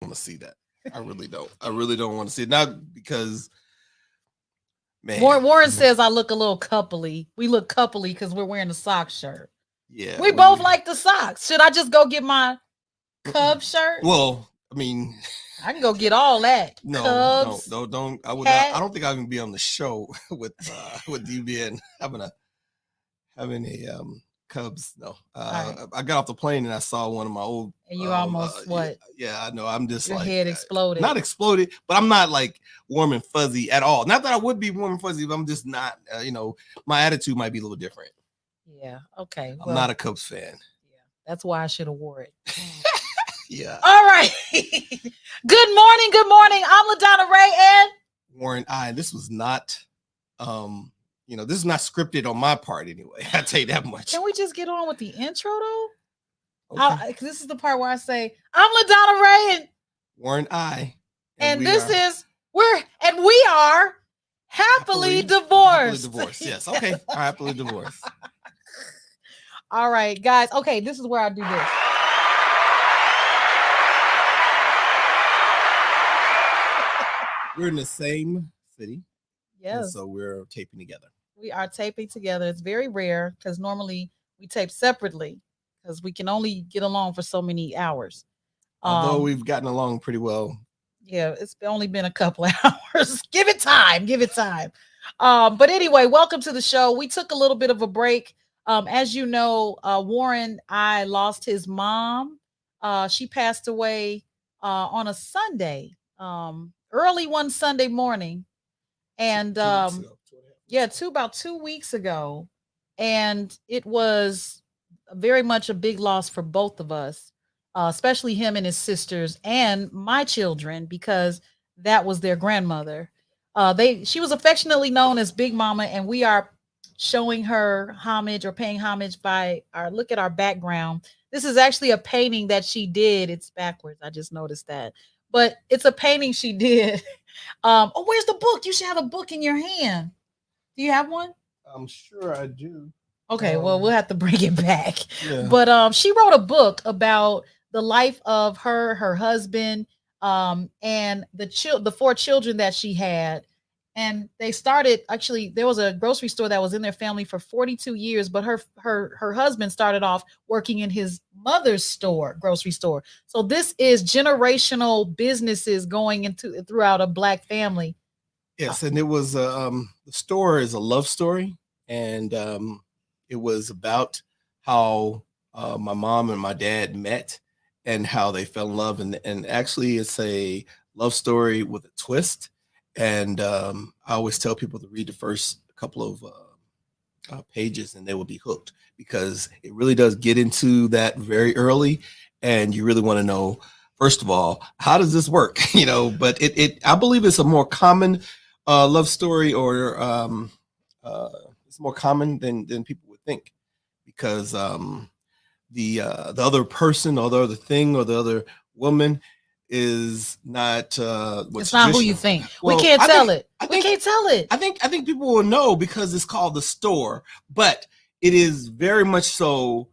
want to see that. I really don't. I really don't want to see it. Not because, man. Warren says I look a little coupley. We look coupley because we're wearing a sock shirt. Yeah. We both like the socks. Should I just go get my Cub shirt? Well, I mean, I can go get all that. no, Cubs, no, don't. I would hat. not. I don't think I can be on the show with you being having a Cubs. No, Right. I got off the plane and I saw one of my old. And you almost what? Yeah, I know. I'm just Your like head exploded. Not exploded, but I'm not like warm and fuzzy at all. Not that I would be warm and fuzzy, but I'm just not. My attitude might be a little different. Yeah. Okay. I'm not a Cubs fan. Yeah, that's why I should have wore it. Yeah. All right. Good morning. Good morning. I'm LaDonnaRaeh and Warren. This was not. This is not scripted on my part anyway. I tell you that much. Can we just get on with the intro though? Okay. This is the part where I say I'm LaDonnaRaeh and Warren and we are happily divorced. Happily divorced. Yes. Okay. Happily divorced. All right, guys. Okay, this is where I do this. We're in the same city. Yes. So we're taping together. We are taping together. It's very rare because normally we tape separately because we can only get along for so many hours. Although we've gotten along pretty well. Yeah, it's only been a couple of hours. Give it time. Give it time. But anyway, welcome to the show. We took a little bit of a break. As you know, Warren, I lost his mom. She passed away on a Sunday, early one Sunday morning. And about 2 weeks ago. And it was very much a big loss for both of us, especially him and his sisters and my children, because that was their grandmother. She was affectionately known as Big Mama, and we are showing her homage or paying homage by look at our background. This is actually a painting that she did. It's backwards. I just noticed that. But it's a painting she did. Where's the book? You should have a book in your hand. Do you have one? I'm sure I do. Okay, well, we'll have to bring it back. Yeah. But she wrote a book about the life of her husband, and the 4 children that she had. And they started, actually, there was a grocery store that was in their family for 42 years, but her husband started off working in his mother's grocery store. So this is generational businesses going throughout a Black family. Yes, and it was the store is a love story, and it was about how my mom and my dad met and how they fell in love, and actually it's a love story with a twist. And I always tell people to read the first couple of pages, and they will be hooked, because it really does get into that very early, and you really want to know, first of all, how does this work? But I believe it's a more common love story, or it's more common than people would think, because the other person or the other thing or the other woman is not it's not who you think. Well, we can't tell it. We can't tell it. I think people will know because it's called the store, but it is very much so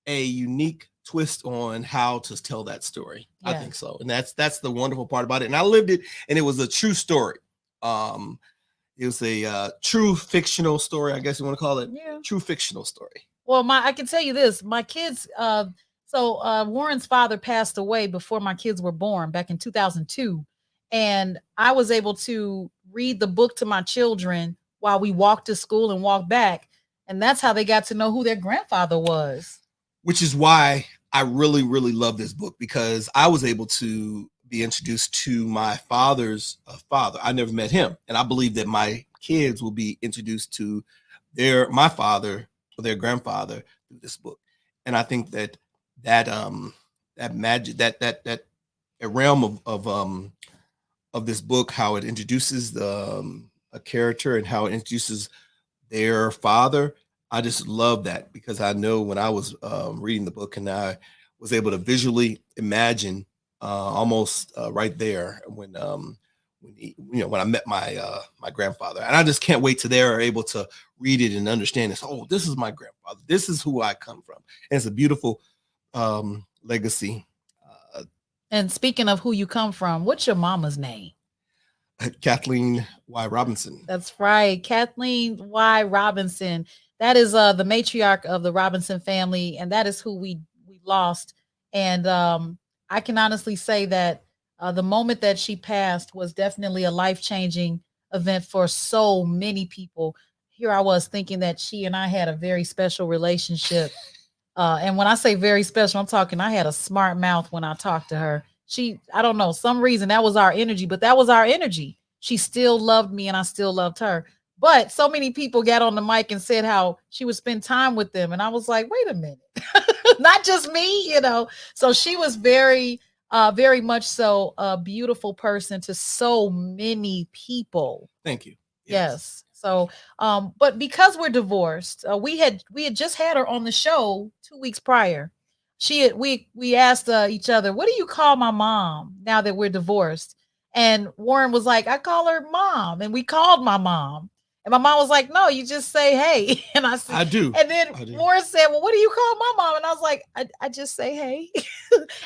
a unique twist on how to tell that story. Yeah. I think so. And that's the wonderful part about it. And I lived it, and it was a true story. It was a true fictional story, I guess you want to call it. Yeah. True fictional story. Well, I can tell you this, my kids, Warren's father passed away before my kids were born back in 2002. And I was able to read the book to my children while we walked to school and walked back. And that's how they got to know who their grandfather was. Which is why I really, really love this book, because I was able to be introduced to my father's father. I never met him. And I believe that my kids will be introduced to my father or their grandfather through this book. And I think that magic, that a realm of this book, how it introduces a character and how it introduces their father. I just love that, because I know when I was reading the book, and I was able to visually imagine almost right there when I met my grandfather. And I just can't wait till they're able to read it and understand this. Oh, this is my grandfather. This is who I come from. And it's a beautiful legacy And speaking of who you come from, what's your mama's name? Kathleen Y. Robinson. That's right, Kathleen Y. Robinson. That is the matriarch of the Robinson family, and that is who we lost. And I can honestly say that the moment that she passed was definitely a life changing event for so many people. Here I was thinking that she and I had a very special relationship. And when I say very special, I'm talking, I had a smart mouth when I talked to her. I don't know, some reason that was our energy, but that was our energy. She still loved me and I still loved her. But so many people got on the mic and said how she would spend time with them. And I was like, wait a minute, not just me, you know. So she was very much so a beautiful person to so many people. Thank you. Yes. So, but because we're divorced, we had just had her on the show 2 weeks prior. We asked each other, what do you call my mom now that we're divorced? And Warren was like, I call her mom, and we called my mom. And my mom was like, no, you just say hey. And I said, I do. And then Warren said, well, what do you call my mom? And I was like, I just say hey.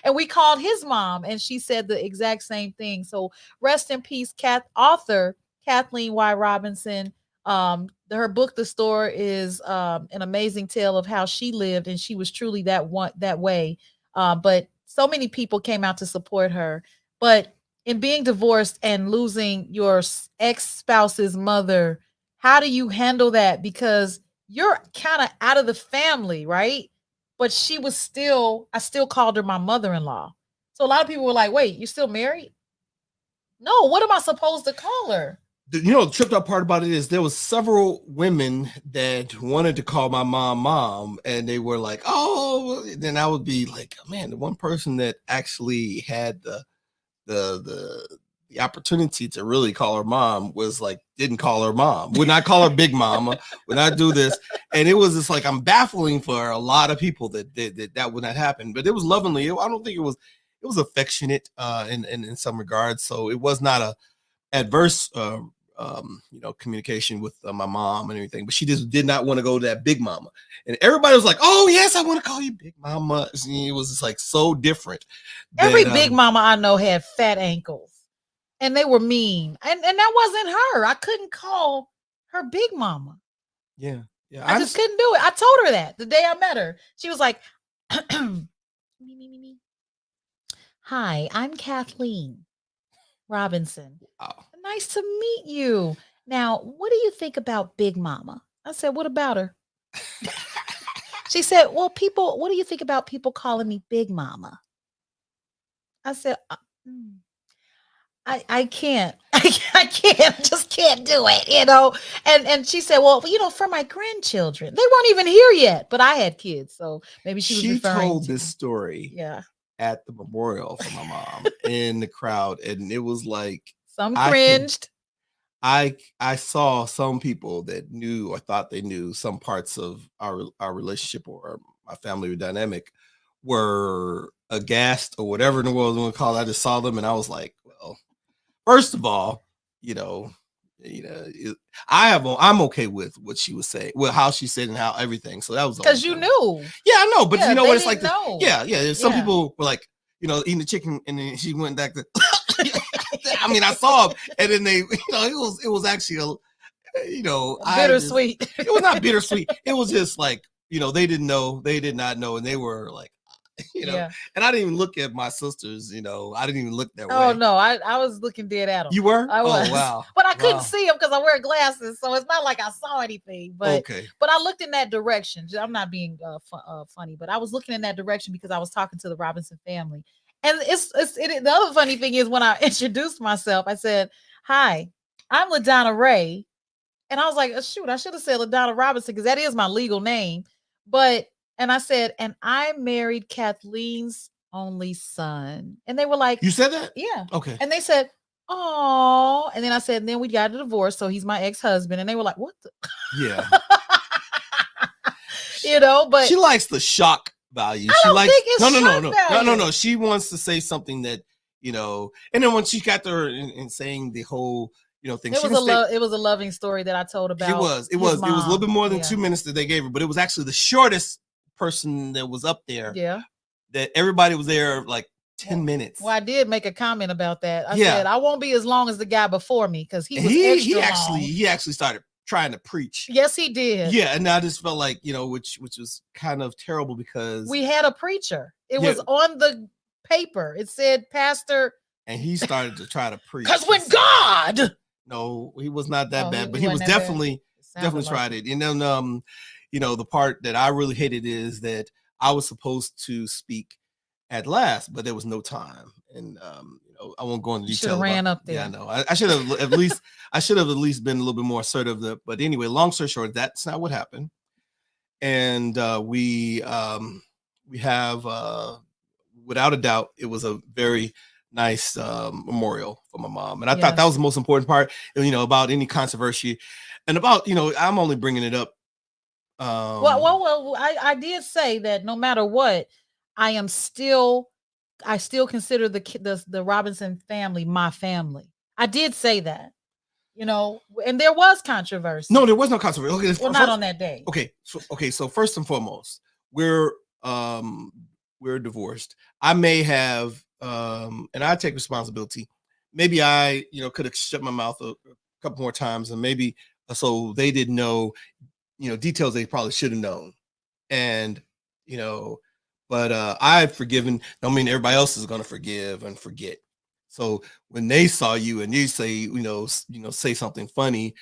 And we called his mom, and she said the exact same thing. So rest in peace, author Kathleen Y. Robinson. Her book, The Store, is an amazing tale of how she lived, and she was truly that way. But so many people came out to support her. But in being divorced and losing your ex-spouse's mother, how do you handle that? Because you're kind of out of the family, right? But I still called her my mother-in-law. So a lot of people were like, wait, you're still married? No, what am I supposed to call her? The tripped up part about it is there was several women that wanted to call my mom, and they were like, oh, then I would be like, oh, man, the one person that actually had the opportunity to really call her mom was like, didn't call her mom, would not call her big mama, would not do this. And it was just like, I'm baffling for a lot of people that would not happen, but it was lovingly. I don't think it was affectionate in some regards. So it was not a adverse communication with my mom and everything, but she just did not want to go to that big mama. And everybody was like, oh yes, I want to call you big mama. It was just like so different. Every big mama I know had fat ankles, and they were mean, and that wasn't her. I couldn't call her big mama. Yeah. I just couldn't do it. I told her that the day I met her. She was like, me. Hi, I'm Kathleen Robinson. Wow. Nice to meet you. Now, what do you think about Big Mama? I said, what about her? She said, well, what do you think about people calling me Big Mama? I said, I can't. I can't. Just can't do it, you know. And she said, well, for my grandchildren. They weren't even here yet, but I had kids, so maybe she told this story. Yeah. At the memorial for my mom in the crowd, and it was like some cringed. I saw some people that knew or thought they knew some parts of our relationship or my family dynamic were aghast or whatever in the world we want to call it. I just saw them and I was like, well, first of all, I'm okay with what she was saying, well, how she said and how everything. So that was because you knew. Yeah, I know, but you know what it's like. Yeah. Some people were like, eating the chicken, and then she went back to. I mean, I saw them, and then they, it was actually bittersweet. It was not bittersweet. It was just like, they did not know, and they were like, and I didn't even look at my sisters, I didn't even look that way. Oh no, I was looking dead at them. You were? I was. Oh wow. But I couldn't see them because I wear glasses, so it's not like I saw anything. But okay. But I looked in that direction. I'm not being funny, but I was looking in that direction because I was talking to the Robinson family. And the other funny thing is when I introduced myself, I said, "Hi, I'm LaDonna Raeh," and I was like, "Shoot, I should have said LaDonna Robinson because that is my legal name." And I said, and I married Kathleen's only son. And they were like, you said that? Yeah. Okay. And they said, oh. And then I said, and then we got a divorce. So he's my ex-husband. And they were like, what the? Yeah. But she likes the shock value. I don't think it's no. She wants to say something that, and then when she got there and saying the whole, thing. It was a loving story that I told about. It was a little bit more than 2 minutes that they gave her, but it was actually the shortest person that was up there. Yeah. That everybody was there like 10 minutes. Well, I did make a comment about that. I said I won't be as long as the guy before me because he was extra long. He actually started trying to preach. Yes, he did. Yeah, and I just felt like, which was kind of terrible because we had a preacher. It was on the paper. It said pastor, and he started to try to preach. Because when God, no, he was not that bad, but he was definitely tried it. And then the part that I really hated is that I was supposed to speak at last, but there was no time, and I won't go into detail. Ran up there. Yeah, no, I should have at least been a little bit more assertive. But anyway, long story short, that's not what happened, and we have without a doubt, it was a very nice memorial for my mom, and I thought that was the most important part. About any controversy, and about I'm only bringing it up. Well, I did say that no matter what. I still consider the Robinson family my family. I did say that, and there was controversy. No, there was no controversy. Okay, not on that day. Okay. So first and foremost, we're divorced. I may have, and I take responsibility. Maybe I, could have shut my mouth a couple more times, and maybe so they didn't know, details they probably should have known, and But I've forgiven. Don't mean everybody else is going to forgive and forget. So when they saw you and you say, say something funny,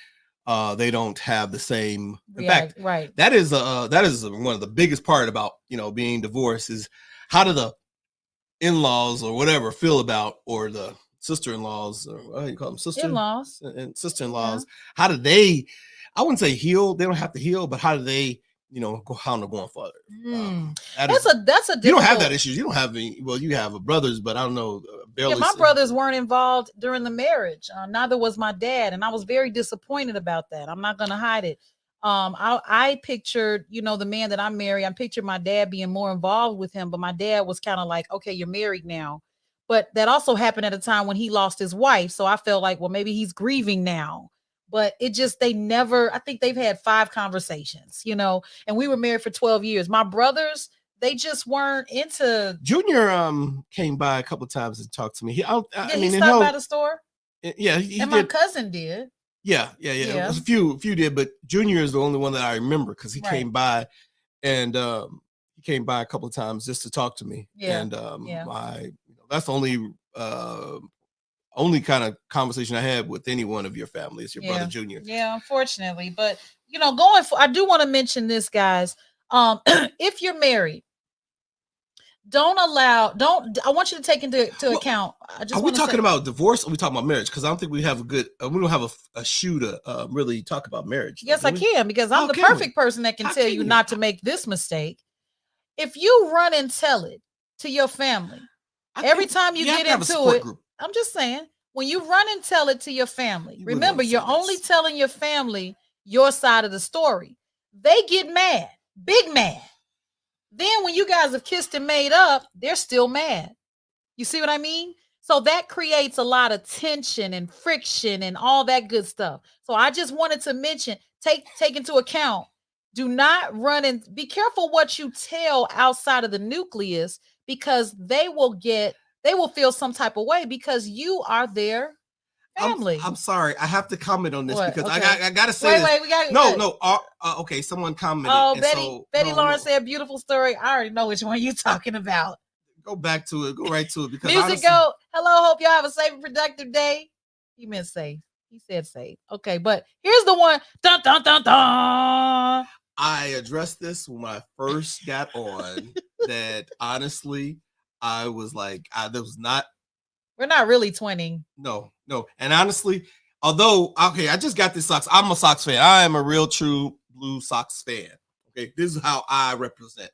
they don't have the same effect. Right. That is one of the biggest part about being divorced is how do the in-laws or whatever feel about, or the sister-in-laws, or what do you call them, sister-in-laws and sister-in-laws? Yeah. How do they? I wouldn't say heal. They don't have to heal, but how do they? How they're going further. That's a difficult... You don't have that issue. You don't have any. Well, you have brothers, but I don't know. Barely. Yeah, my brothers weren't involved during the marriage. Neither was my dad, and I was very disappointed about that. I'm not going to hide it. I pictured, the man that I married. I pictured my dad being more involved with him, but my dad was kind of like, okay, you're married now. But that also happened at a time when he lost his wife, so I felt like, well, maybe he's grieving now. But I think they've had 5 conversations, and we were married for 12 years. My brothers, they just weren't into. Junior came by a couple of times and talked to me. He stopped by the store. Yeah, he and did. My cousin did. Yeah. It was a few did, but Junior is the only one that I remember because he came by, and he came by a couple of times just to talk to me. Yeah. And that's the only kind of conversation I had with any one of your family is your brother Junior. Yeah, unfortunately. But I do want to mention this, guys. If you're married, I want you to take into account. Are we talking about divorce or are we talking about marriage? Because I don't think we have we don't have a shoe to really talk about marriage. Yes, I can, because I'm the perfect person that can tell you not to make this mistake. If you run and tell it to your family, every time you get into it, I'm just saying, when you run and tell it to your family, remember, you're only telling your family your side of the story. They get mad, big mad. Then when you guys have kissed and made up, they're still mad. You see what I mean? So that creates a lot of tension and friction and all that good stuff. So I just wanted to mention, take into account, do not run and be careful what you tell outside of the nucleus, because they will feel some type of way because you are their family. I'm sorry. I have to comment on this because okay. I got to say Wait, we got no. Okay, someone commented. Oh, Betty Lawrence said, beautiful story. I already know which one you're talking about. Go back to it. Go right to it. Because music honestly, go. Hello, hope y'all have a safe and productive day. He meant safe. He said safe. Okay, but here's the one. Dun, dun, dun, dun. I addressed this when I first got on. That honestly, I was like, there was not. We're not really twinning. No. And honestly, although, okay, I just got this Sox. I'm a Sox fan. I am a real true Blue Sox fan. Okay, this is how I represent.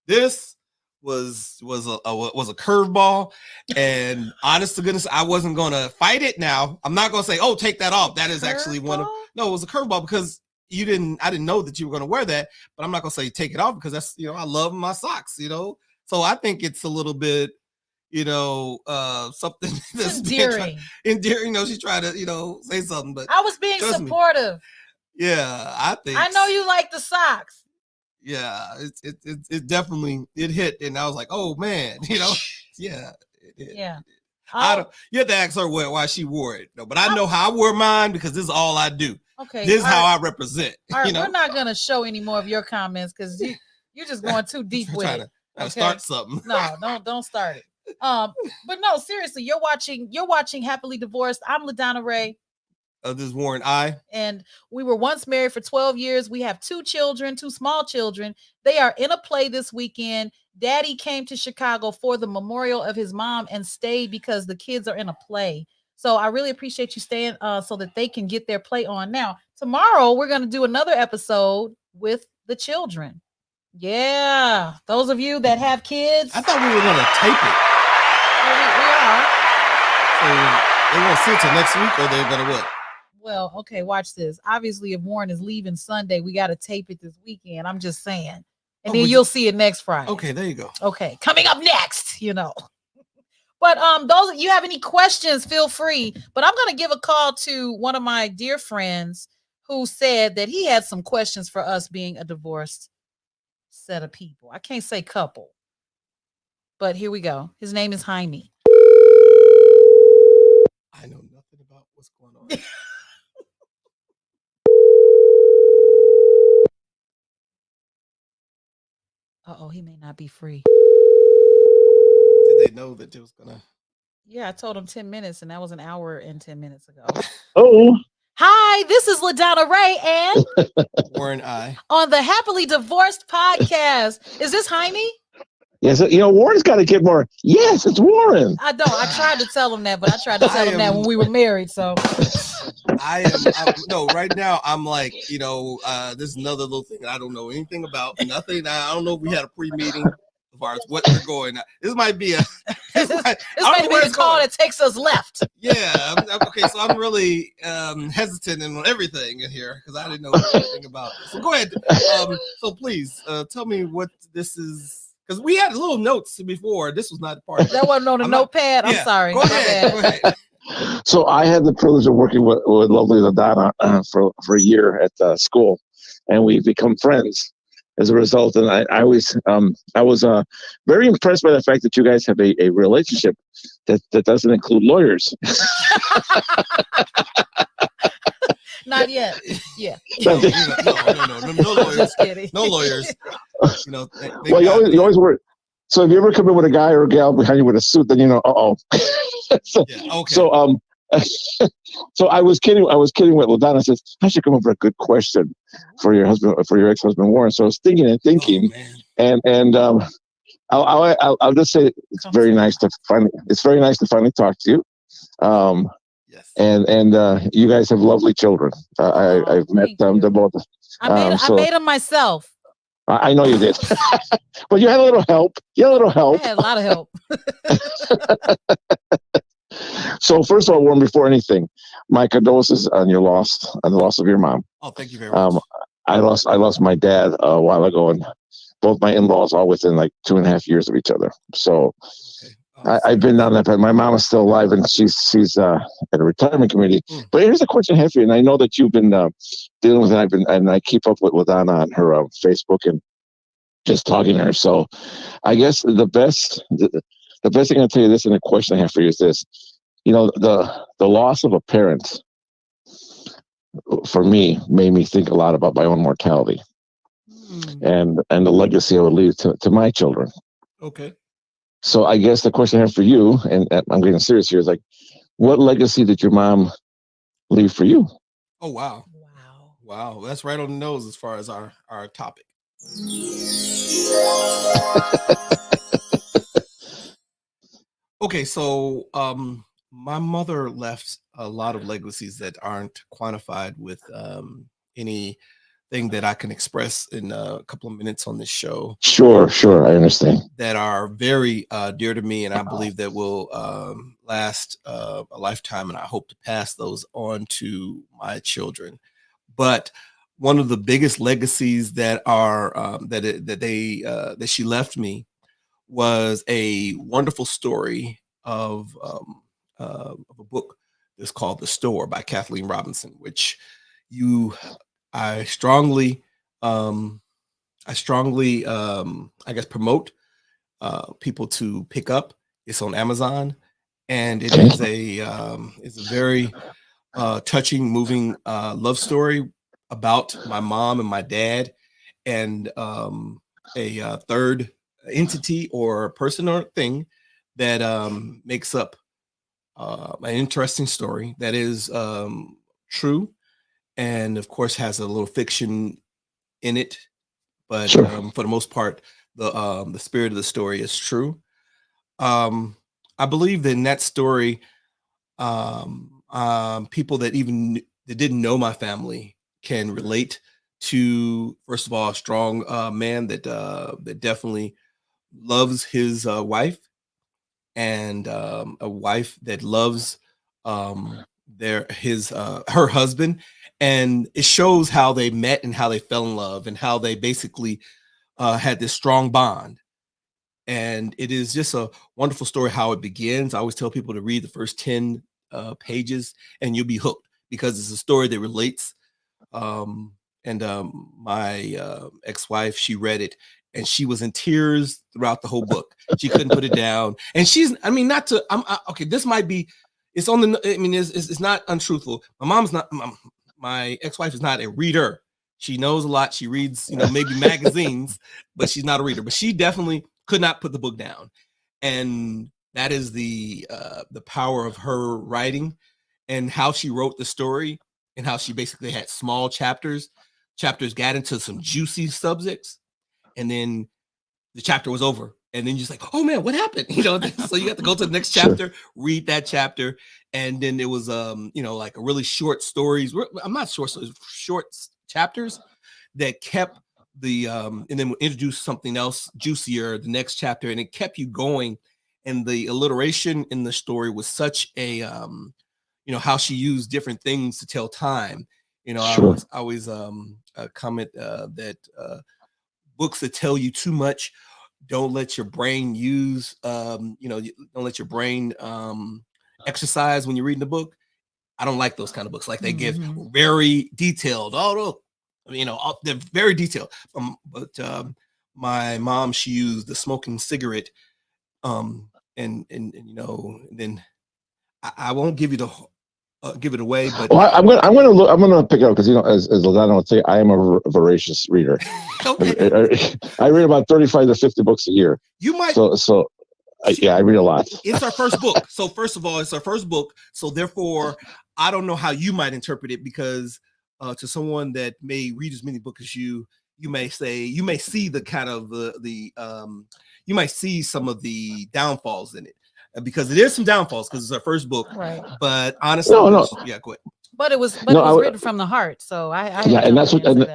This was a curveball, and honest to goodness, I wasn't gonna fight it. Now I'm not gonna say, "Oh, take that off." That is actually one of no. It was a curveball because I didn't know that you were gonna wear that, but I'm not gonna say take it off because that's I love my socks. So I think it's a little bit. Something that's endearing. She's trying to, say something, but I was being supportive. Yeah, I think. I know you like the socks. Yeah, it definitely hit, and I was like, oh man, yeah. Yeah. I don't. You have to ask her why she wore it. No, but I know how I wear mine because this is all I do. Okay. This is how I represent. All right, we're not gonna show any more of your comments because you're just going too deep with it. Trying to start something. No, don't start it. But no, seriously, you're watching Happily Divorced. I'm LaDonna Raeh. This is Warren I. And we were once married for 12 years. We have 2 children, 2 small children. They are in a play this weekend. Daddy came to Chicago for the memorial of his mom and stayed because the kids are in a play. So I really appreciate you staying so that they can get their play on. Now, tomorrow we're going to do another episode with the children. Yeah. Those of you that have kids. I thought we were going to tape it. We are. So they won't see it till next week, or they're going to what? Well, okay, watch this. Obviously, if Warren is leaving Sunday, we got to tape it this weekend. I'm just saying. And then you'll see it next Friday. Okay, there you go. Okay, coming up next, But those you have any questions, feel free. But I'm going to give a call to one of my dear friends who said that he had some questions for us being a divorced set of people. I can't say couple. But here we go. His name is Jaime. I know nothing about what's going on. He may not be free. Did they know that it was gonna? Yeah, I told him 10 minutes, and that was an hour and 10 minutes ago. Oh. Hi, this is LaDonna Raeh and Warren I on the Happily Divorced podcast. Is this Jaime? Yes, Warren's got to get more. Yes, it's Warren. I tried to tell him that, but I tried to tell him that when we were married. So no, right now I'm like, this is another little thing I don't know anything about. Nothing. I don't know if we had a pre-meeting as far as what we're going. This might be this might be the call that takes us left. Yeah. Okay. So I'm really hesitant on everything in here because I didn't know anything about it. So go ahead. So please tell me what this is. Because we had little notes before. This was not part of it. That wasn't on the notepad. I'm sorry. Go ahead. So I had the privilege of working with lovely LaDonna for a year at school, and we've become friends as a result. And I was very impressed by the fact that you guys have a relationship that doesn't include lawyers. Not yet. Yeah. No lawyers. Just kidding. No lawyers. Well, you always work. So if you ever come in with a guy or a gal behind you with a suit, then so, yeah, okay. So I was kidding. I was kidding with LaDonna. Says I should come up with a good question for your husband, for your ex-husband Warren. So I was thinking, and I'll just say it's very nice to finally talk to you. Yes. And you guys have lovely children. I've met them. They're both. I made them myself. I know you did, but you had a little help. I had a lot of help. So first of all, Warren, before anything, my condolences on the loss of your mom. Oh, thank you very much. I lost my dad a while ago, and both my in-laws all within like 2.5 years of each other. So I've been down that path. My mom is still alive, and she's at a retirement committee. But here's a question I have for you, and I know that you've been dealing with it. And I keep up with LaDonna on her Facebook and just talking to her. So I guess the best thing I'll tell you this, and the question I have for you is this: the loss of a parent for me made me think a lot about my own mortality and the legacy I would leave to my children. Okay. So I guess the question I have for you, and I'm getting serious here, is like, what legacy did your mom leave for you? Oh, wow. That's right on the nose as far as our topic. Okay, so my mother left a lot of legacies that aren't quantified with anything that I can express in a couple of minutes on this show. Sure, I understand. That are very dear to me, and I believe that will last a lifetime, and I hope to pass those on to my children. But one of the biggest legacies that are that she left me was a wonderful story of a book that's called The Store by Kathleen Robinson, which I strongly I guess promote people to pick up It's on Amazon, and it is it's a very touching, moving love story about my mom and my dad, and a third entity or person or thing that makes up an interesting story that is true, and of course has a little fiction in it, but Sure. for the most part, the spirit of the story is true. I believe that in that story, people that that didn't know my family can relate to, first of all, a strong man that definitely loves his wife, and a wife that loves her husband, and it shows how they met and how they fell in love and how they basically had this strong bond. And it is just a wonderful story how it begins. I always tell people to read the first 10 pages and you'll be hooked, because it's a story that relates. And my ex-wife, she read it and she was in tears throughout the whole book. She couldn't put it down. And she's, I mean, not to, okay, this might be, it's on the, I mean, it's not untruthful. My mom's not, my ex-wife is not a reader. She knows a lot. She reads, maybe magazines, but she's not a reader. But she definitely could not put the book down. And that is the power of her writing and how she wrote the story, and how she basically had small chapters got into some juicy subjects, and then the chapter was over, and then you're just like, oh man, what happened? So you got to go to the next chapter, read that chapter. And then it was like a really short stories. I'm not short stories, short chapters that kept the and then we'll introduce something else juicier the next chapter, and it kept you going. And the alliteration in the story was such a how she used different things to tell time. Sure. I always comment that books that tell you too much, don't let your brain use don't let your brain exercise when you're reading the book. I don't like those kind of books. Like, they give very detailed, they're very detailed. But my mom, she used the smoking cigarette, and then I won't give you give it away, but well, I'm gonna pick it up, because as LaDonna would say, I am a voracious reader. okay. I read about 35 to 50 books a year. You might. Yeah, I read a lot. It's our first book. So first of all, it's our first book. So therefore, I don't know how you might interpret it, because to someone that may read as many books as you may see the kind of you might see some of the downfalls in it, because there's some downfalls, because it's our first book. Right. But honestly, yeah, go ahead. But it was written from the heart. So I and that's what and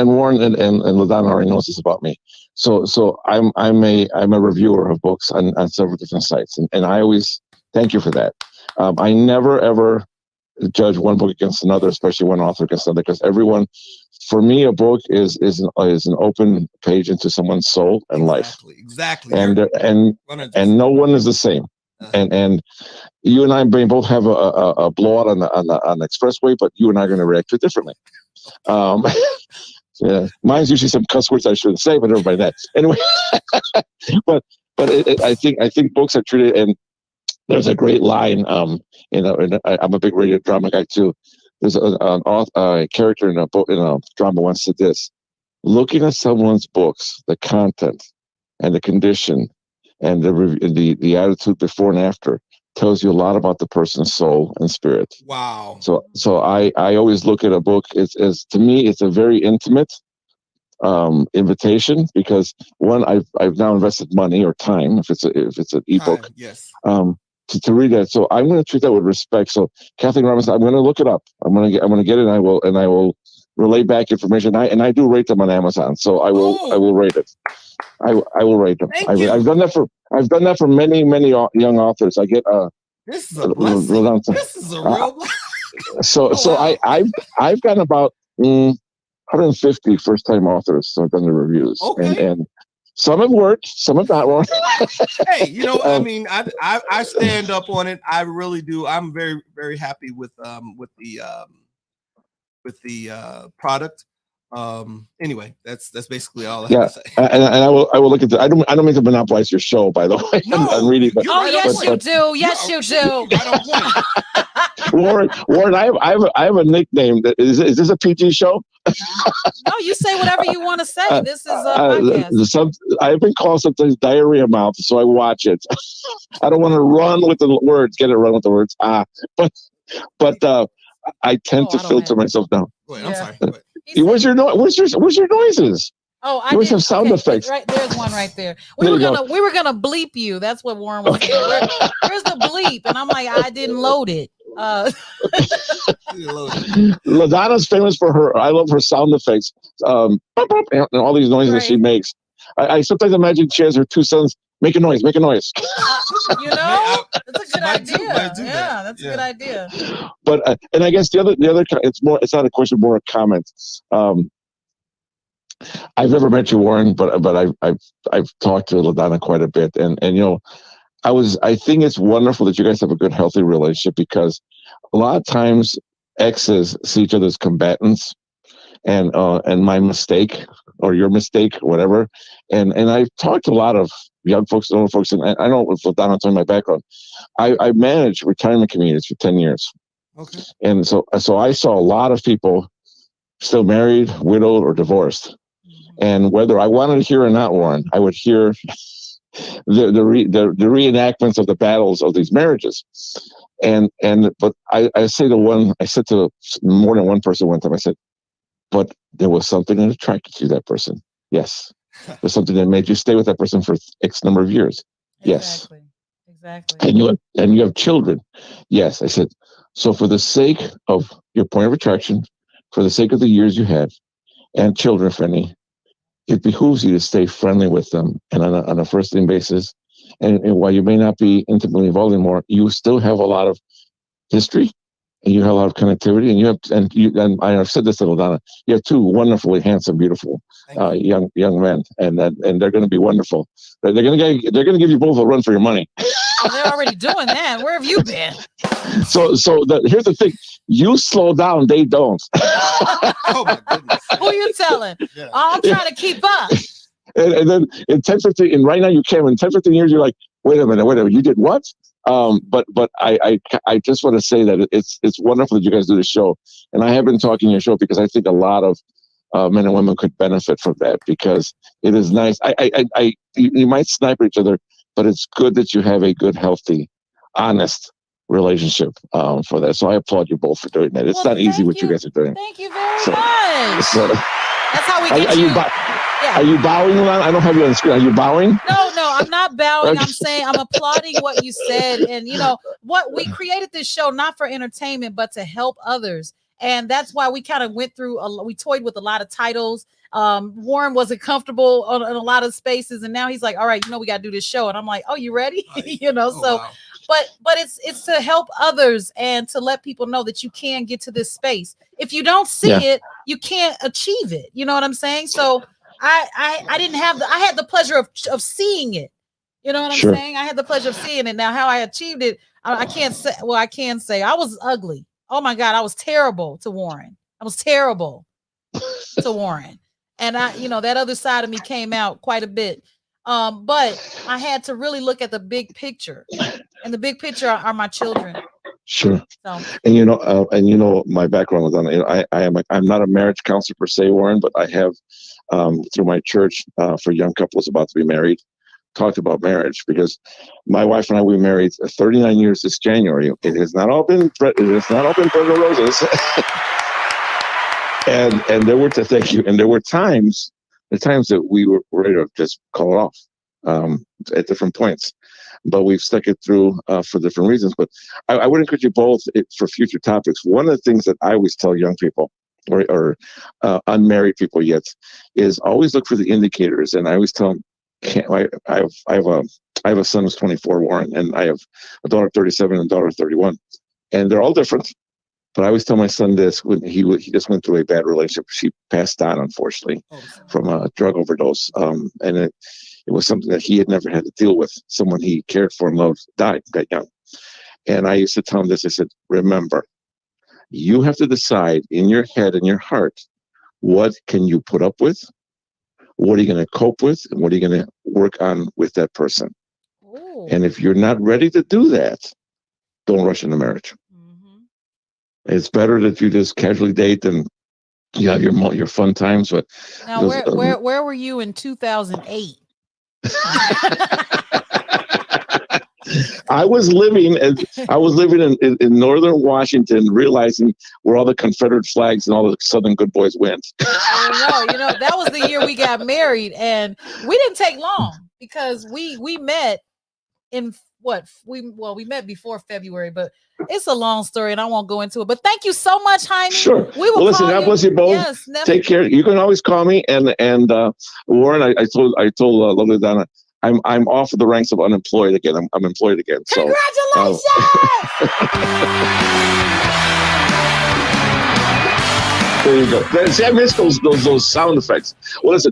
Warren and LaDonna already knows this about me. So I'm a reviewer of books on several different sites, and I always thank you for that. I never ever judge one book against another, especially one author against another, because everyone, for me, a book is an open page into someone's soul and life. Exactly. And no one is the same. And you and I may both have a blowout on the expressway, but you and I are going to react to it differently. Yeah, mine's usually some cuss words I shouldn't say, but everybody that anyway. but I think books are treated, and there's a great line. I'm a big radio drama guy too. There's a character in a drama once said this: looking at someone's books, the content and the condition and the attitude before and after tells you a lot about the person's soul and spirit. Wow. So I always look at a book as to me, it's a very intimate invitation, because one, I've now invested money or time, if it's an ebook, yes, to read that. So I'm going to treat that with respect. So Kathleen Robinson, I'm going to look it up. I'm going to get it, and I will relay back information. I do rate them on Amazon, so I will rate it. I will rate them. I've done that for many young authors. I get this is a blessing. This is a real blessing. So I've gotten about 150 first-time authors. So I've done the reviews, and some have worked, some have not worked. Hey, I mean, I stand up on it. I really do. I'm very, very happy with the product. Anyway, that's basically all I have Yeah, to say. and I will look at the. I don't mean to monopolize your show, by the way. No, I'm reading, but you're Oh, right on yes, point. you do. Yes, you do. Right on point. Warren, I have a nickname. Is this a PG show? No, you say whatever you want to say. This is a Uh, podcast. I've been called sometimes diarrhea mouth, so I watch it. I don't want to run with the words. Run with the words. But I tend to I don't filter have. myself down. Wait, Yeah. I'm sorry. Wait. He Where's said, your noises? oh, I You always did. have sound Okay, effects. right there's one right there. There you go. We were gonna bleep you. That's what Warren was saying. Where's the bleep? And I'm like, I didn't load it. LaDonna's famous for her. I love her sound effects. Bop, bop, and all these noises that she makes. I sometimes imagine she has her two sons make a noise. You know, that's a good idea. Yeah, that's a good idea. But and I guess the other it's more. It's not a question, more a comment. I've never met you, Warren, but I've talked to LaDonna quite a bit, and I think it's wonderful that you guys have a good, healthy relationship, because a lot of times exes see each other as combatants, and my mistake or your mistake, whatever. And I've talked to a lot of young folks, older folks, and I know with LaDonna telling my background, I managed retirement communities for 10 years. Okay. And so I saw a lot of people still married, widowed, or divorced. And whether I wanted to hear or not, Warren, I would hear the reenactments of the battles of these marriages. But I said to more than one person one time, I said, but there was something that attracted you to that person. Yes. There's something that made you stay with that person for X number of years. Yes. Exactly. And you have children. Yes. I said, so for the sake of your point of attraction, for the sake of the years you had, and children, if any, it behooves you to stay friendly with them and on a first name basis. And while you may not be intimately involved anymore, you still have a lot of history, and you have a lot of connectivity, and I've said this to LaDonna, you have two wonderfully handsome, beautiful young men, and they're going to be wonderful. They're going to give you both a run for your money. They're already doing that. Where have you been? So here's the thing: you slow down, they don't. Oh my goodness! Who you telling? Yeah. I'm trying to keep up. And then in 10, 15, and right now you can. In 10, 15 years, you're like, wait a minute, you did what? But I just want to say that it's wonderful that you guys do this show, and I have been talking your show because I think a lot of men and women could benefit from that, because it is nice. You might snipe at each other, but it's good that you have a good, healthy, honest relationship for that. So I applaud you both for doing that. It's not easy what you guys are doing. Thank you very much. So, that's how we get you. Are you bowing? I don't have you on the screen. Are you bowing? No, I'm not bowing. I'm saying I'm applauding what you said. And what we created this show, not for entertainment, but to help others. And that's why we kind of went through, we toyed with a lot of titles. Warren wasn't comfortable in a lot of spaces. And now he's like, all right, we got to do this show. And I'm like, oh, you ready? Wow. But it's to help others and to let people know that you can get to this space. If you don't see it, you can't achieve it. You know what I'm saying? So I didn't have I had the pleasure of seeing it. You know what I'm saying? I had the pleasure of seeing it. Now, how I achieved it, I can't say. Well, I can say I was ugly. Oh my God, I was terrible to Warren. I was terrible to Warren. And that other side of me came out quite a bit. But I had to really look at the big picture. And the big picture are my children. Sure. So. And my background was on. I'm not a marriage counselor per se, Warren, but I have through my church for young couples about to be married, talked about marriage, because my wife and I, we married 39 years this January. It has not all been bread and roses. and there were thank you. And there were times that we were ready to just call it off at different points. But we've stuck it through for different reasons. But I would encourage you both for future topics. One of the things that I always tell young people or unmarried people yet is always look for the indicators. And I always tell them, I have a son who's 24, Warren, and I have a daughter 37 and a daughter 31, and they're all different. But I always tell my son this: when he just went through a bad relationship. She passed on, unfortunately, from a drug overdose, and it was something that he had never had to deal with. Someone he cared for and loved died that young. And I used to tell him this. I said, remember, you have to decide in your head and your heart What can you put up with? What are you going to cope with? And what are you going to work on with that person? Ooh. And if you're not ready to do that, don't rush into marriage. Mm-hmm. It's better that you just casually date and you have your fun times. But Now, where were you in 2008? I was living in northern Washington, realizing where all the Confederate flags and all the Southern good boys went. No, that was the year we got married, and we didn't take long because we met in we met before February, but it's a long story and I won't go into it. But thank you so much, Jaime. Sure. We will listen, God bless you both. Yes, take care. You can always call me. And Warren, I told LaDonna, I'm off of the ranks of unemployed again. I'm employed again. Congratulations! There you go. See, I miss those sound effects. Well, listen,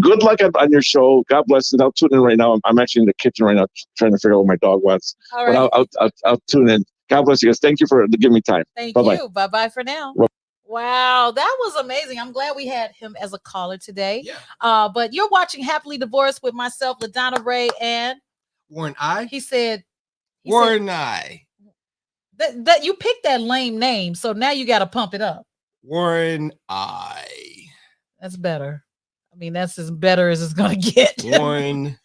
good luck on your show. God bless. And I'll tune in right now. I'm actually in the kitchen right now trying to figure out what my dog wants. All right. But I'll tune in. God bless you guys. Thank you for giving me time. Thank Bye-bye. you. Bye-bye for now. Wow, that was amazing. I'm glad we had him as a caller today. Yeah. But you're watching Happily Divorced with myself, LaDonna, Raeh, and Warren I. He said Warren I. That you picked that lame name, so now you got to pump it up. Warren I. That's better. I mean, that's as better as it's gonna get. Warren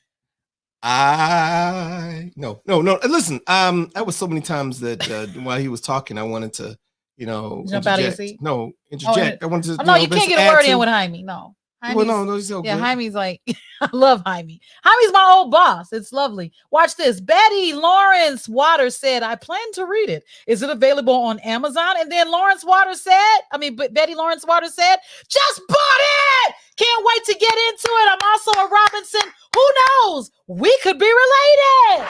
I. No. Listen, that was so many times that while he was talking, I wanted to, jump out of your seat. No, interject. I wanted to. No, you can't get a word in with Jaime. No. Well, no, he's so yeah, good. Jaime's like, I love Jaime. Jaime's my old boss. It's lovely. Watch this. Betty Lawrence Waters said, I plan to read it. Is it available on Amazon? And then Betty Lawrence Waters said, just bought it. Can't wait to get into it. I'm also a Robinson. Who knows? We could be related.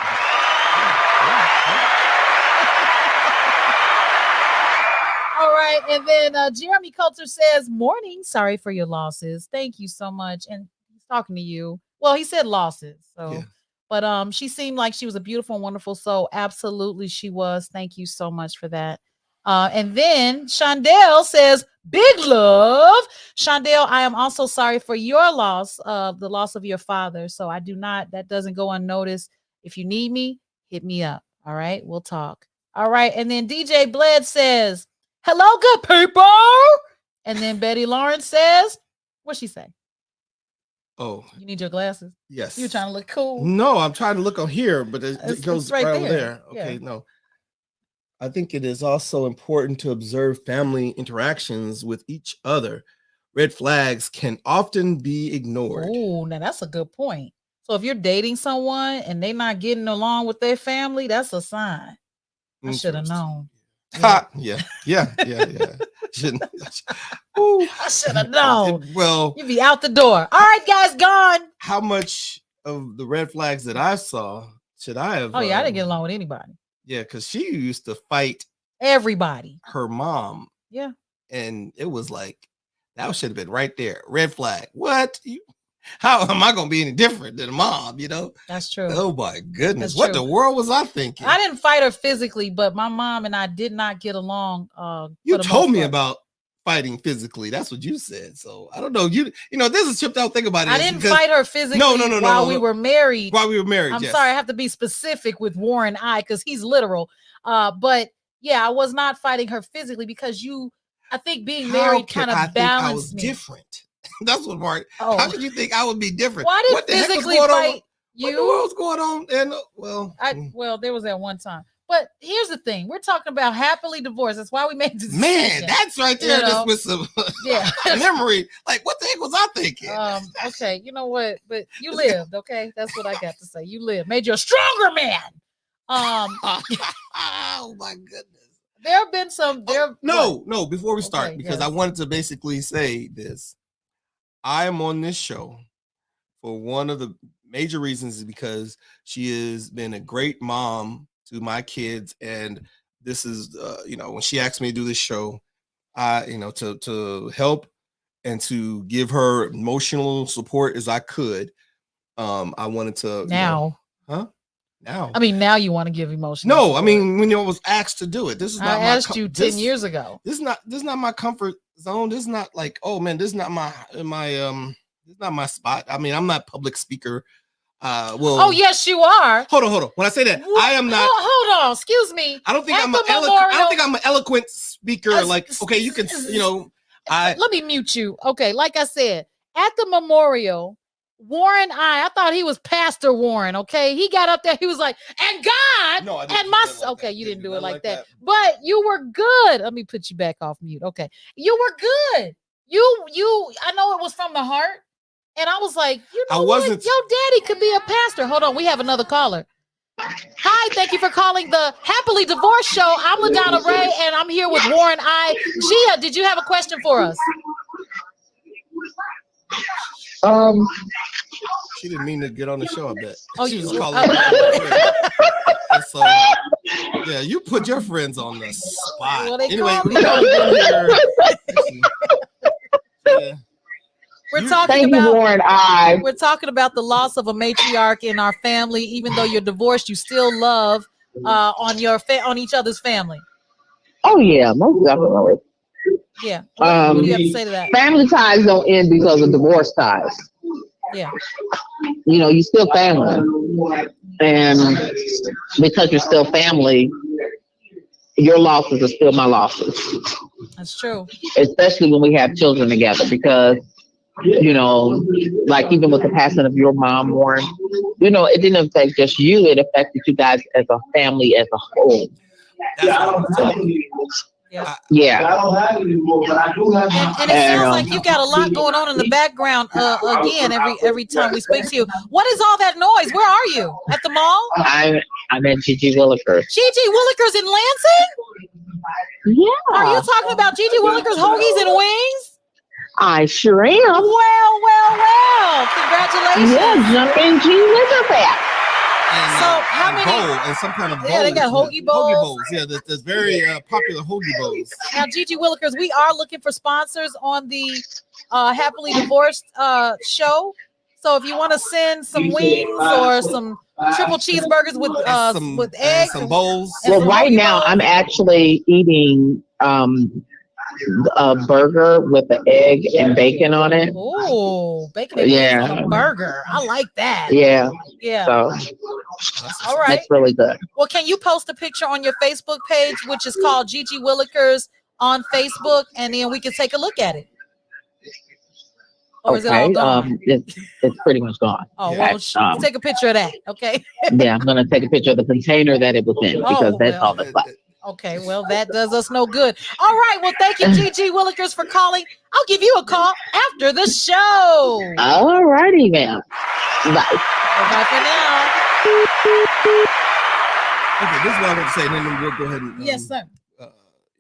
All right. And then Jeremy Coulter says, morning. Sorry for your losses. Thank you so much. And he's talking to you. Well, he said losses. So, yeah. But she seemed like she was a beautiful and wonderful soul. Absolutely, she was. Thank you so much for that. And then Shondell says, big love. Shondell, I am also sorry for your loss, the loss of your father. So that doesn't go unnoticed. If you need me, hit me up. All right. We'll talk. All right. And then DJ Bled says, hello, good people. And then Betty Lawrence says, what'd she say? Oh, you need your glasses? Yes. You're trying to look cool. No, I'm trying to look on here, but it goes right over there. Okay, yeah. No. I think it is also important to observe family interactions with each other. Red flags can often be ignored. Oh, now that's a good point. So if you're dating someone and they're not getting along with their family, that's a sign. I should have known. Yeah. Shouldn't. I should have known. Well, you'd be out the door. All right, guys, gone. How much of the red flags that I saw should I have? Oh yeah, I didn't get along with anybody. Yeah, because she used to fight everybody. Her mom. Yeah, and it was like that should have been right there. Red flag. What? How am I going to be any different than a mom? That's true. Oh my goodness. What the world was I thinking? I didn't fight her physically, but my mom and I did not get along. You told me about fighting physically. That's what you said. So I don't know. There's a chipped out thing about it. I didn't fight her physically while we were married. While we were married. I'm sorry. I have to be specific with Warren because he's literal. But yeah, I was not fighting her physically because I think being married kind of balanced me. Different. That's what part. Oh. How could you think I would be different? Why did physically fight you? What the world's going on? And well, there was that one time. But here's the thing: we're talking about happily divorced. That's why we made this decision. Man, that's right there. Just with some memory. Like, what the heck was I thinking? Okay, you know what? But you lived. Okay, that's what I got to say. You lived, made you a stronger man. Oh my goodness. There have been some. No. Before we start, because I wanted to basically say this. I am on this show for one of the major reasons is because she has been a great mom to my kids. And this is, when she asked me to do this show, to help and to give her emotional support as I could. I wanted to now. Now. I mean, now you want to give emotional support. I mean, when I was asked to do it. This is not I asked you 10 years ago. This is not my comfort zone. This is not like, oh man, this is not this is not my spot. I mean, I'm not public speaker. Well, oh yes, you are. Hold on. When I say that, I am not. Hold on. Excuse me. I don't think I'm an eloquent speaker. Like, okay, you can, let me mute you. Okay, like I said, at the memorial, Warren, I thought he was Pastor Warren. Okay, he got up there. He was like, "And God, no, I didn't and my." like okay, that. you didn't do it like that, but you were good. Let me put you back off mute. Okay, you were good. You. I know it was from the heart, and I was like, I wasn't. Your daddy could be a pastor. Hold on, we have another caller. Hi, thank you for calling the Happily Divorced Show. I'm LaDonnaRaeh, and I'm here with Warren I. Gia, did you have a question for us? She didn't mean to get on the show, I bet. Oh, she was calling. So, yeah, you put your friends on the spot. Well, anyway, we're talking about the loss of a matriarch in our family. Even though you're divorced, you still love on each other's family. Oh yeah, most definitely. Yeah. What do you have to say to that? Family ties don't end because of divorce ties. Yeah. You still family, and because you're still family, your losses are still my losses. That's true. Especially when we have children together, because like even with the passing of your mom, Warren, it didn't affect just you; it affected you guys as a family as a whole. Yeah. I don't have it anymore, but I do have. And it sounds like you got a lot going on in the background. Again, every time we speak to you, what is all that noise? Where are you? At the mall? I'm at Gigi Willikers. Gigi Willikers in Lansing? Yeah. Are you talking about Gigi Willikers hoagies and wings? I sure am. Well. Congratulations. Yeah, jump in G Willikers back. So how many? And some kind of bowl. Yeah, they got hoagie bowls. Hoagie bowls. Yeah, there's very popular hoagie bowls. Now, Gigi Willikers, we are looking for sponsors on the Happily Divorced show. So if you want to send some wings or some triple cheeseburgers with eggs, some bowls. Well, right now I'm actually eating a burger with the egg and bacon on it. Oh, bacon and eggs on a burger. I like that. Yeah. So, all right. That's really good. Well, can you post a picture on your Facebook page, which is called Gigi Willikers on Facebook, and then we can take a look at it? Or is it all gone? It's pretty much gone. Oh, well, take a picture of that, okay? Yeah, I'm going to take a picture of the container that it was in, because that's all that's left. Okay, well, that does us no good. All right, well, thank you, Gigi Willikers, for calling. I'll give you a call after the show. All righty, ma'am. Bye. Bye for now. Okay, this is what I want to say, and then we'll go ahead and yes, sir.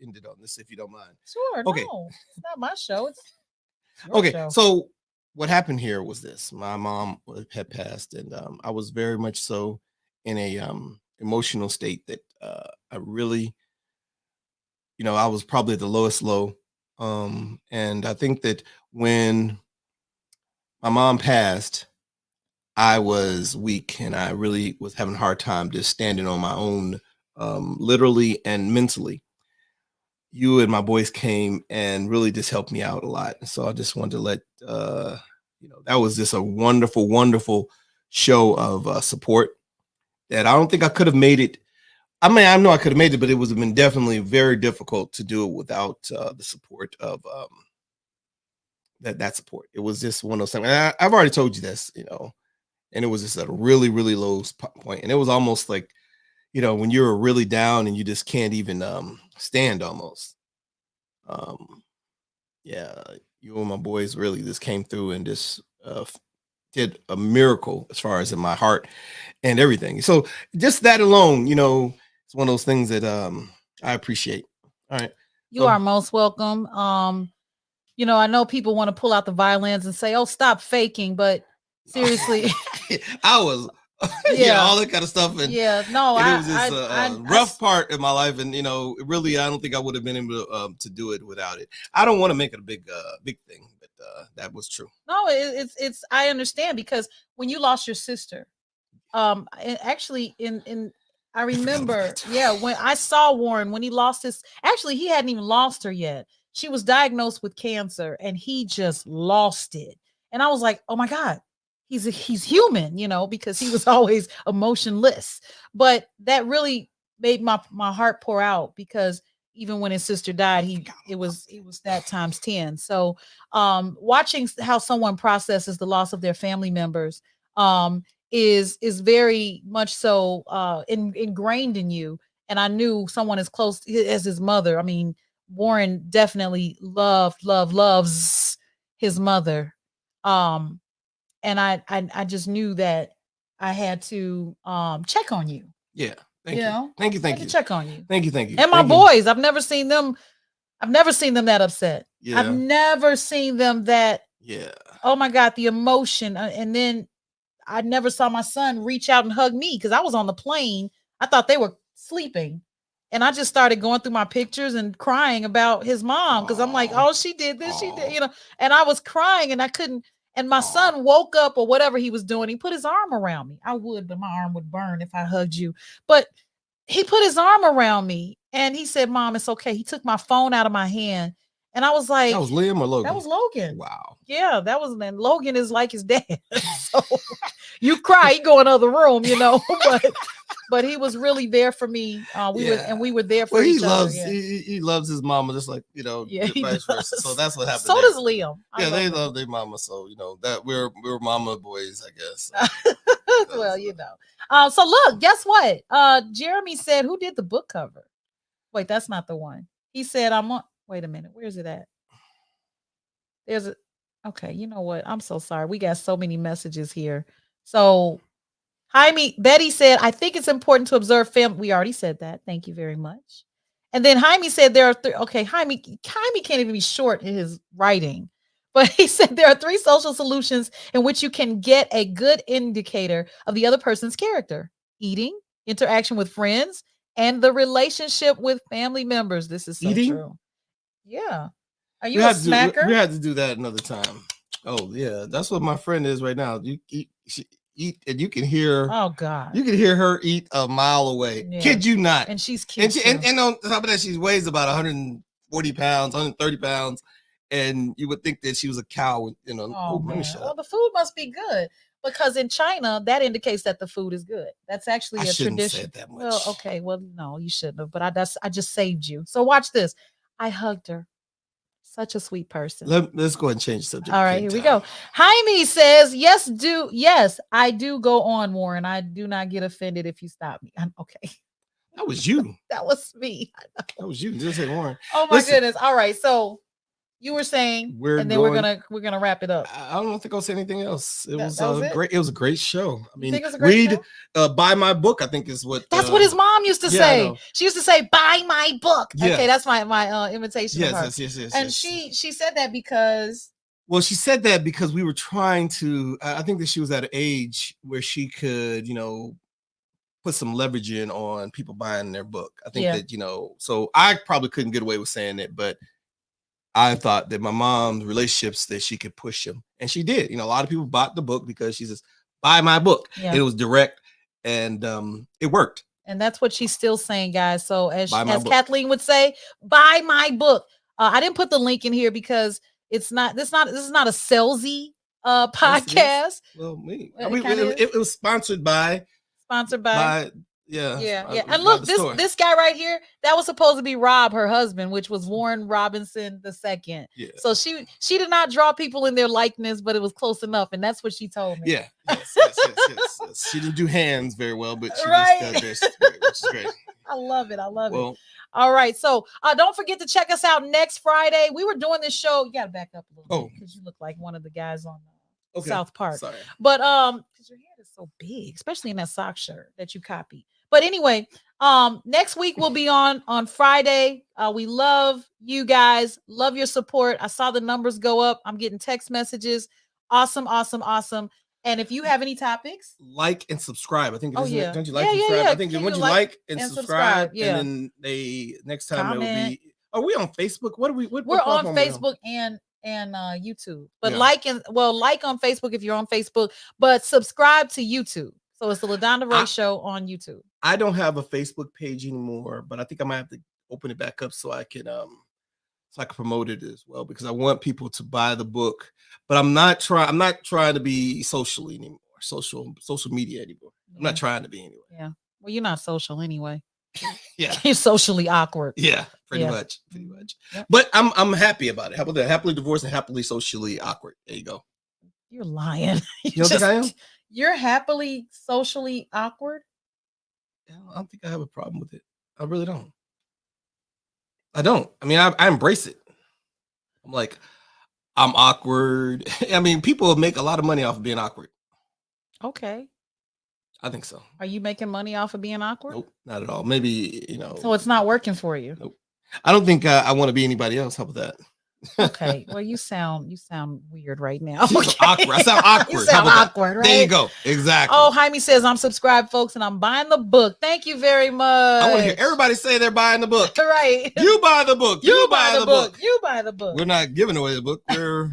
End it on this if you don't mind. Sure. Okay. No, it's not my show. It's okay. Show. So what happened here was this: my mom had passed, and I was very much so in a emotional state that I really, I was probably at the lowest low. And I think that when my mom passed, I was weak, and I really was having a hard time just standing on my own, literally and mentally. You and my boys came and really just helped me out a lot. So I just wanted to let, that was just a wonderful, wonderful show of support that I don't think I could have made it. I mean, I know I could have made it, but it would have been definitely very difficult to do it without the support of that support. It was just one of those things. And I've already told you this, and it was just at a really, really low point. And it was almost like, when you're really down and you just can't even stand almost. You and my boys really just came through and just did a miracle as far as in my heart and everything. So just that alone, it's one of those things that I appreciate. All right. You are most welcome. I know people want to pull out the violins and say, "Oh, stop faking," but seriously, I was all that kind of stuff. And it was just a rough part in my life. And, really, I don't think I would have been able to do it without it. I don't want to make it a big thing, but that was true. No, it's I understand, because when you lost your sister, actually I remember, when I saw Warren, when he lost he hadn't even lost her yet. she was diagnosed with cancer and he just lost it. And I was like, oh my God, he's human, you know, because he was always emotionless. But that really made my heart pour out, because even when his sister died, it was that times 10. So watching how someone processes the loss of their family members is very much so ingrained in you. And I knew someone as close as his mother. I mean, Warren definitely loves his mother. And I just knew that I had to check on you. Yeah. Thank You you. know? Thank you. I had to check on you. Thank you. Thank you. And my Thank you. boys, I've never seen them that upset. Yeah. I've never seen them that, Yeah. oh my God, the emotion. And then I never saw my son reach out and hug me because I was on the plane. I thought they were sleeping. And I just started going through my pictures and crying about his mom, because I'm like, oh, she did this, she did, you know, and I was crying and I couldn't. And my son woke up or whatever he was doing. He put his arm around me. I would, but my arm would burn if I hugged you. But he put his arm around me and he said, Mom, it's okay. He took my phone out of my hand. And I was like, that was Liam or Logan? That was Logan. Wow. Yeah, that was, and Logan is like his dad. So you cry, he go in the other room, you know, but he was really there for me. We were there for each other. Yeah. He loves his mama, just like, you know, vice versa. So that's what happened. So does Liam. Yeah, they love their mama. So, you know, that we're mama boys, I guess. Well, you know. So look, guess what? Jeremy said, who did the book cover? Wait, that's not the one. He said, wait a minute, where's it at? Okay, you know what? I'm so sorry. We got so many messages here. So Betty said, I think it's important to observe family. We already said that. Thank you very much. And then Jaime said there are okay, Jaime can't even be short in his writing. But he said there are 3 social solutions in which you can get a good indicator of the other person's character: eating, interaction with friends, and the relationship with family members. This is so true. Yeah. Are you a smacker? We had to do that another time. Oh yeah, that's what my friend is right now. You eat, and you can hear. Oh God, you can hear her eat a mile away. Yeah. Kid you not? And she's cute. And on top of that, she weighs about 140 pounds, 130 pounds, and you would think that she was a cow. You know. Oh man. Well, the food must be good, because in China that indicates that the food is good. That's actually a tradition. Said that much. Well, okay. Well, no, you shouldn't have. But I just saved you. So watch this. I hugged her. Such a sweet person. Let's go ahead and change the subject. All right, here we go. Jaime says, yes, I do go on, Warren. I do not get offended if you stop me. I'm okay. That was you. That was me. That was you. Just say Warren. Oh my goodness. All right. So you were saying, we're gonna wrap it up. I don't think I'll say anything else. It was great. It was a great show. I mean, buy my book, I think is what. That's what his mom used to say. She used to say, "Buy my book." Yeah. Okay, that's my invitation. Yes. And she said that because. Well, she said that because we were trying to. I think that she was at an age where she could, you know, put some leverage in on people buying their book. I think that, you know, so I probably couldn't get away with saying it, but I thought that my mom's relationships, that she could push them, and she did. You know, a lot of people bought the book because she says, "Buy my book." Yeah. It was direct, and it worked. And that's what she's still saying, guys. So as Kathleen would say, buy my book. I didn't put the link in here because this is not a salesy podcast. Well, it was sponsored by. Yeah. And look, this guy right here, that was supposed to be Rob, her husband, which was Warren Robinson II. Yeah. So she did not draw people in their likeness, but it was close enough, and that's what she told me. Yeah. Yes. She didn't do hands very well, but she just this, which is great. I love it. All right. So don't forget to check us out next Friday. We were doing this show. You gotta back up a little bit because you look like one of the guys on South Park. Sorry. But because your head is so big, especially in that sock shirt that you copied. But anyway, next week we'll be on Friday. We love you guys. Love your support. I saw the numbers go up. I'm getting text messages. Awesome. And if you have any topics, like and subscribe. I think don't you like and subscribe? Yeah. I think once you like and subscribe, and then next time it will be. Are we on Facebook? We're on Facebook and YouTube. But like on Facebook if you're on Facebook, but subscribe to YouTube. So it's the LadonnaRaeh Show on YouTube. I don't have a Facebook page anymore, but I think I might have to open it back up so I can so I can promote it as well because I want people to buy the book. But I'm not trying to be socially anymore, social media anymore. I'm not trying to be anyway. Yeah. Well, you're not social anyway. Yeah. You're socially awkward. Yeah, pretty Yeah. much. Pretty much. Yep. But I'm happy about it. How about that? Happily divorced and happily socially awkward. There you go. You're lying. You don't think I am? You're happily socially awkward? I don't think I have a problem with it. I really don't. I don't. I mean, I embrace it. I'm like, I'm awkward. I mean, people make a lot of money off of being awkward. Okay. I think so. Are you making money off of being awkward? Nope, not at all. Maybe, So it's not working for you. Nope. I don't think I want to be anybody else. How about that? Okay. Well, you sound weird right now. Okay. Awkward. I sound awkward. You sound awkward, right? There you go. Exactly. Oh, Jaime says I'm subscribed, folks, and I'm buying the book. Thank you very much. I want to hear everybody say they're buying the book. Right. You buy the book. You buy the book. You buy the book. We're not giving away the book. We're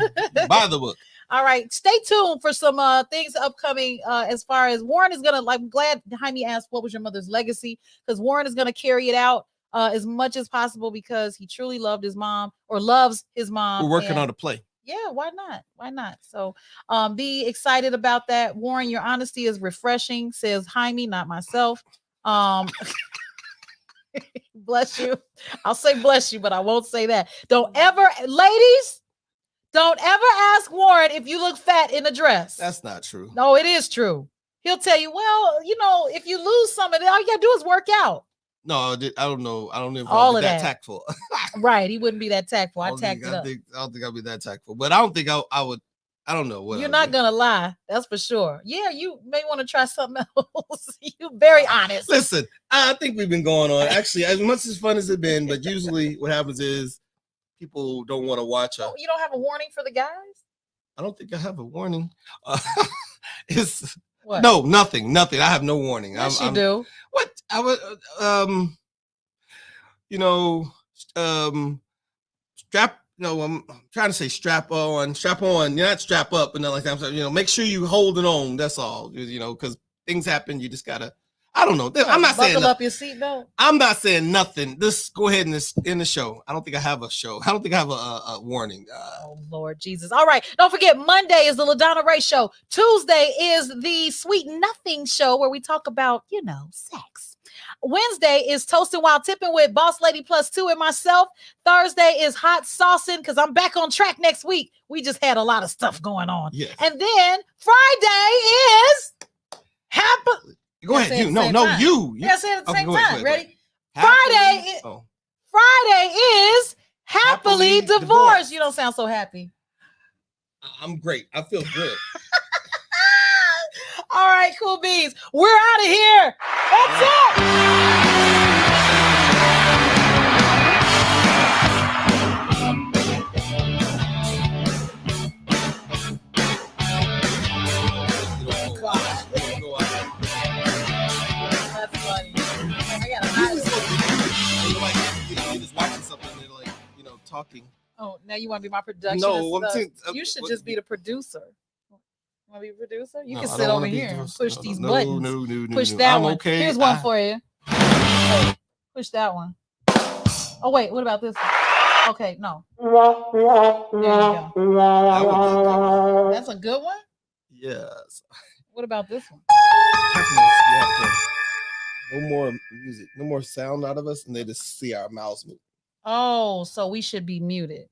buy the book. All right. Stay tuned for some things upcoming as far as Warren is going to, I'm glad Jaime asked, what was your mother's legacy? Because Warren is going to carry it out as much as possible because he truly loved his mom or loves his mom. We're working on a play. Yeah, why not? Why not? So be excited about that. Warren, your honesty is refreshing, says Jaime, not myself. Bless you. I'll say bless you, but I won't say that. Don't ever, ladies, don't ever ask Warren if you look fat in a dress. That's not true. No, it is true. He'll tell you, well, if you lose some of it, all you gotta do is work out. No, I don't know. I don't know if All I'll of be that that. tactful. Right. He wouldn't be that tactful. I don't tacked think, it up. I don't think I'll be that tactful. But I don't think I would. I don't know what. You're not gonna lie. That's for sure. Yeah, you may want to try something else. You're very honest. Listen, I think we've been going on actually as much as fun as it's been, but usually what happens is people don't want to watch. You don't have a warning for the guys? I don't think I have a warning. It's What? No, nothing. I have no warning. Yes, you do. What I would, strap. No, I'm trying to say strap on. You're not strap up, and like that. So, make sure you holding on. That's all. Because things happen. You just gotta. I don't know. I'm not saying buckle up your seatbelt. I'm not saying nothing. Just go ahead and end the show. I don't think I have a show. I don't think I have a warning. Oh Lord Jesus! All right, don't forget Monday is the LadonnaRaehShow. Tuesday is the Sweet Nothing Show where we talk about sex. Wednesday is Toasting While Tipping with Boss Lady +2 and myself. Thursday is Hot Saucing because I'm back on track next week. We just had a lot of stuff going on. Yes. And then Friday is Happy. Go ahead. You. No, you. Yeah, say it at the same time. Go ahead. Ready? Happily, Friday is Happily Divorced. You don't sound so happy. I'm great. I feel good. All right, cool beans. We're out of here. That's it. That's funny. I got You're just watching something and they're talking. Oh, now you want to be my production? No, you should just be the producer. Want to be a producer? You No, can I sit don't over wanna be here and producer. push No, these no, buttons. no, Push that I'm one. okay. Here's one for you. Hey, push that one. Oh wait, what about this one? Okay, no. There you go. That's a good one? Yes. What about this one? No more music, no more sound out of us, and they just see our mouths move. Oh, so we should be muted.